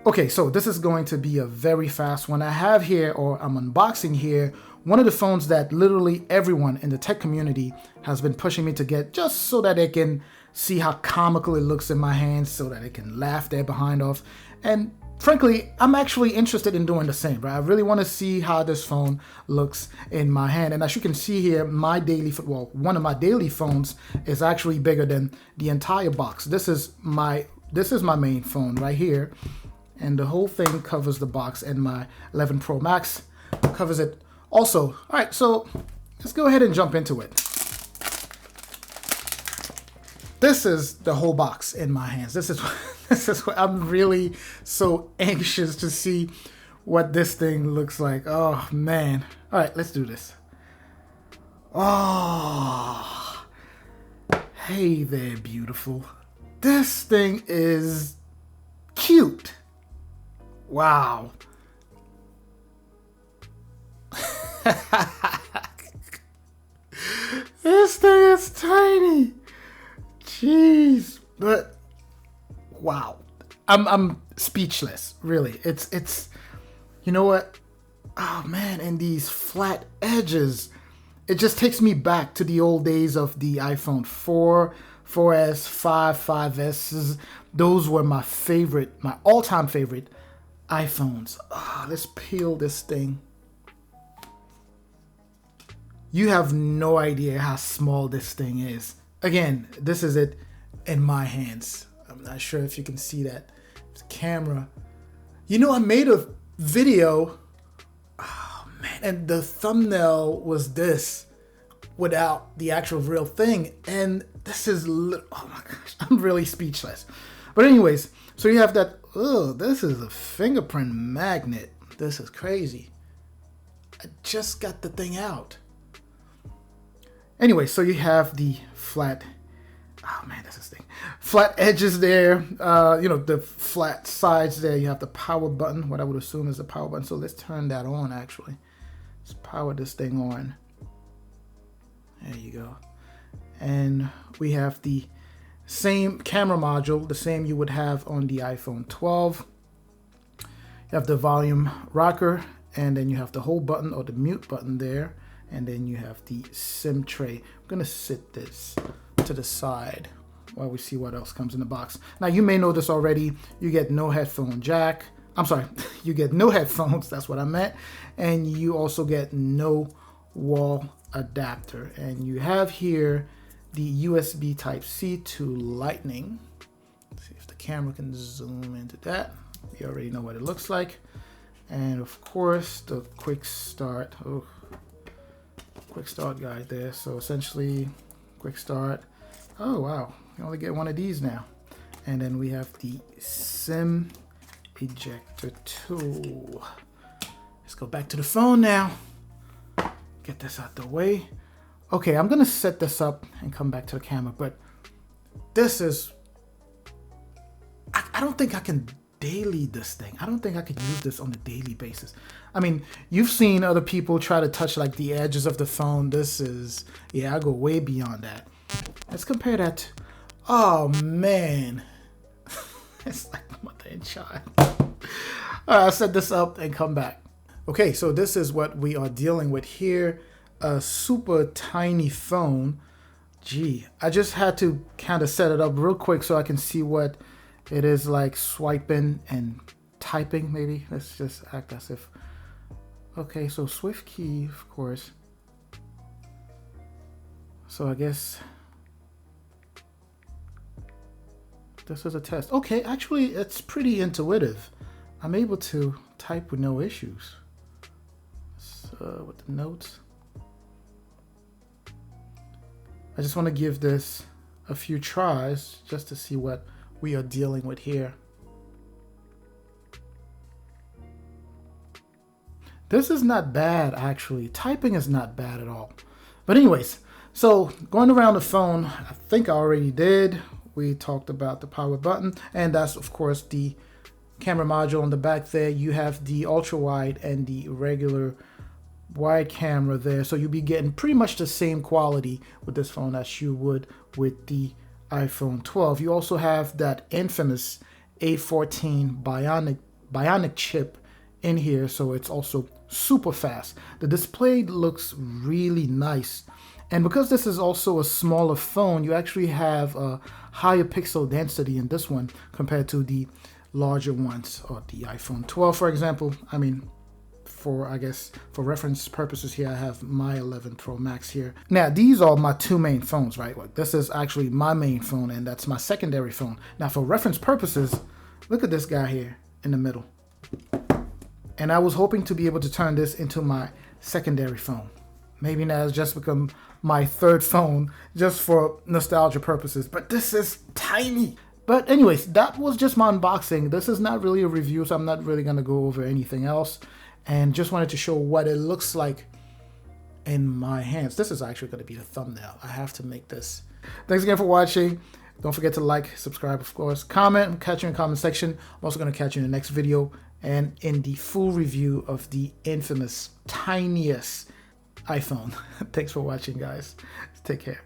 Okay, so this is going to be a very fast one. I have here, or I'm unboxing here, one of the phones that literally everyone in the tech community has been pushing me to get, just so that they can see how comical it looks in my hands, so that they can laugh their behind off. And frankly, I'm actually interested in doing the same, right? I really want to see how this phone looks in my hand. And as you can see here, one of my daily phones is actually bigger than the entire box. This is my main phone right here. And the whole thing covers the box, and my 11 Pro Max covers it also. All right, so let's go ahead and jump into it. This is the whole box in my hands. This is what I'm really so anxious to see what this thing looks like. Oh man. All right, let's do this. Oh, hey there, beautiful. This thing is cute. Wow. This thing is tiny. Jeez, but wow. I'm speechless, really. It's you know what? Oh man, and these flat edges. It just takes me back to the old days of the iPhone 4, 4S, 5, 5S. Those were my all-time favorite iPhones. Let's peel this thing. You have no idea how small this thing is. Again, this is it in my hands. I'm not sure if you can see that. It's a camera. You know, I made a video. Oh man, and the thumbnail was this without the actual real thing. And this is, oh my gosh, I'm really speechless. But anyways, so you have that. Oh, this is a fingerprint magnet. This is crazy. I just got the thing out. Anyway, so you have the flat. Oh man, that's this thing. Flat edges there. The flat sides there. You have the power button. What I would assume is the power button. So let's turn that on. Actually, let's power this thing on. There you go. And we have the same camera module, the same you would have on the iPhone 12. You have the volume rocker, and then you have the hold button or the mute button there, and then you have the SIM tray. I'm gonna sit this to the side while we see what else comes in the box. Now you may know this already. You get no headphone jack. I'm sorry, you get no headphones. That's what I meant. And you also get no wall adapter. And you have here the USB Type-C to Lightning. Let's see if the camera can zoom into that. You already know what it looks like. And of course, the quick start. Oh, quick start guide there. So essentially, quick start. Oh wow, you only get one of these now. And then we have the SIM ejector tool. Let's go back to the phone now. Get this out the way. Okay, I'm gonna set this up and come back to the camera, but this is, I don't think I can daily this thing. I don't think I could use this on a daily basis. I mean, you've seen other people try to touch like the edges of the phone. This is, yeah, I go way beyond that. Let's compare that to, oh man. It's like mother and child. All right, I'll set this up and come back. Okay, so this is what we are dealing with here. A super tiny phone. Gee, I just had to kind of set it up real quick so I can see what it is like swiping and typing maybe. Let's just act as if. Okay, so Swift key, of course. So I guess this is a test. Okay, actually it's pretty intuitive. I'm able to type with no issues. So with the notes. I just want to give this a few tries just to see what we are dealing with here. This is not bad, actually. Typing is not bad at all. But anyways, so going around the phone, I think I already did. We talked about the power button, and that's of course the camera module on the back there. You have the ultra wide and the regular wide camera there, so you'll be getting pretty much the same quality with this phone as you would with the iPhone 12. You also have that infamous A14 bionic bionic chip in here, so it's also super fast. The display looks really nice, and because this is also a smaller phone, you actually have a higher pixel density in this one compared to the larger ones, or the iPhone 12 for example. I mean, I guess for reference purposes here, I have my 11 Pro Max here. Now these are my two main phones, right? Like, this is actually my main phone and that's my secondary phone. Now for reference purposes, look at this guy here in the middle. And I was hoping to be able to turn this into my secondary phone. Maybe now it's just become my third phone just for nostalgia purposes, but this is tiny. But anyways, that was just my unboxing. This is not really a review, so I'm not really gonna go over anything else. And just wanted to show what it looks like in my hands. This is actually gonna be the thumbnail. I have to make this. Thanks again for watching. Don't forget to like, subscribe, of course. Comment, I'll catch you in the comment section. I'm also gonna catch you in the next video and in the full review of the infamous tiniest iPhone. Thanks for watching, guys. Take care.